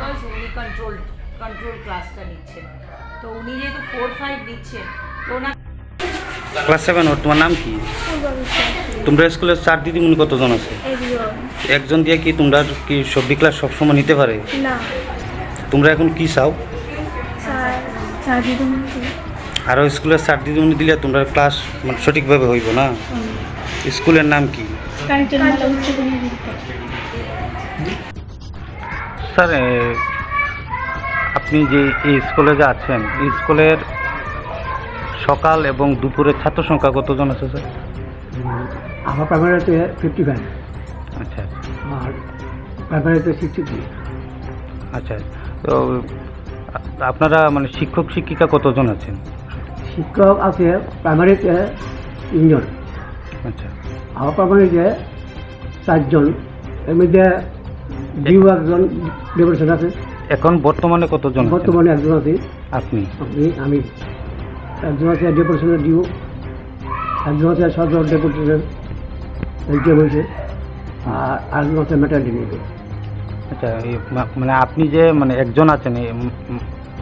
Because উনি control ক্লাসটা নিচ্ছেন, তো উনি যেহেতু 4-5 দিচ্ছেন তো ওনার ক্লাস 7 ওর। তোমার নাম কি? তোমরা স্কুলের স্যার দিদিমণি কতজন আছে? একজন দিয়ে কি তোমরা কি সবই ক্লাস সবসময় নিতে পারে না? তোমরা এখন কি চাও? স্যার দিদিমণি আরও স্কুলের স্যার দিদিমণি দিলে তোমরা ক্লাস মানে সঠিকভাবে হইব না? স্কুলের নাম কি? কাঞ্চনমালা উচ্চতম বিদ্যালয়। স্যার আপনি যে এই স্কুলে যে আছেন, এই স্কুলের সকাল এবং দুপুরের ছাত্র সংখ্যা কতজন আছে স্যার? আমার প্রাইমারিতে 55 আচ্ছা আর প্রাইমারিতে 63। আচ্ছা, তো আপনারা মানে শিক্ষক শিক্ষিকা কতজন আছেন? শিক্ষক আছে প্রাইমারিতে 3 জন, আচ্ছা আমার প্রাইমারিতে 4 জন, এর মধ্যে ডিউ একজন ডেপুটেশন আছে। এখন বর্তমানে কতজন আছেন? বর্তমানে একজন আছে, আপনি। আমি একজন আছে ডেপুটেশনের ডিউ, একজন আছে সদর ডেপুটেশনের এইটা হয়েছে, আর একজন আছে ম্যাটারনিটি। আচ্ছা মানে আপনি যে মানে একজন আছেন,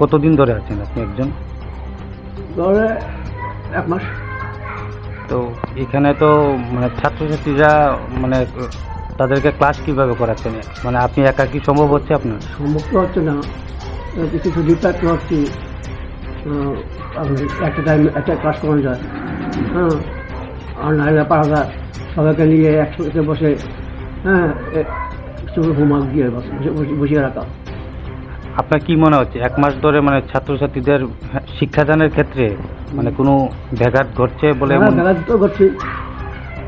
কতদিন ধরে আছেন আপনি একজন? ধরে 1 মাস। তো এখানে তো মানে ছাত্রছাত্রীরা মানে তাদেরকে ক্লাস কীভাবে করাচ্ছেন? মানে আপনি একা কি সম্ভব হচ্ছে আপনার? সম্মুক্ত হচ্ছে না, কিছু ডিপার্ট হচ্ছে, একটা টাইম একটা ক্লাস করানো যায়, হ্যাঁ, আর নাহলে পারা যায় সবাইকে নিয়ে একসাথে বসে, হ্যাঁ, কিছু হোমওয়ার্ক দিয়ে বসিয়ে রাখা। আপনার কি মনে হচ্ছে 1 মাস ধরে মানে ছাত্রছাত্রীদের শিক্ষাদানের ক্ষেত্রে মানে কোনো ব্যাঘাত ঘটছে বলে? ব্যাঘাত তো ঘটছে,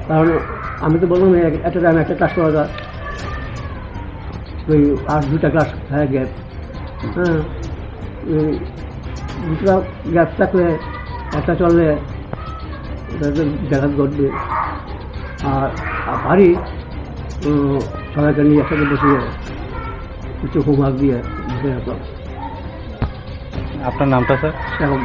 কারণ আমি তো বললাম একটা টাইম একটা ক্লাস করা যায়, ওই আর 2টা ক্লাস হয়ে গ্যাপ, হ্যাঁ, 2টা গ্যাপ থাকলে একটা চললে ব্যাঘাত ঘটবে। আর বাড়ি সবাইকে নিয়ে একসাথে বসিয়ে কিছু হোমওয়ার্ক দিয়ে বসে রাখলাম। আপনার নামটা স্যার? সেরকম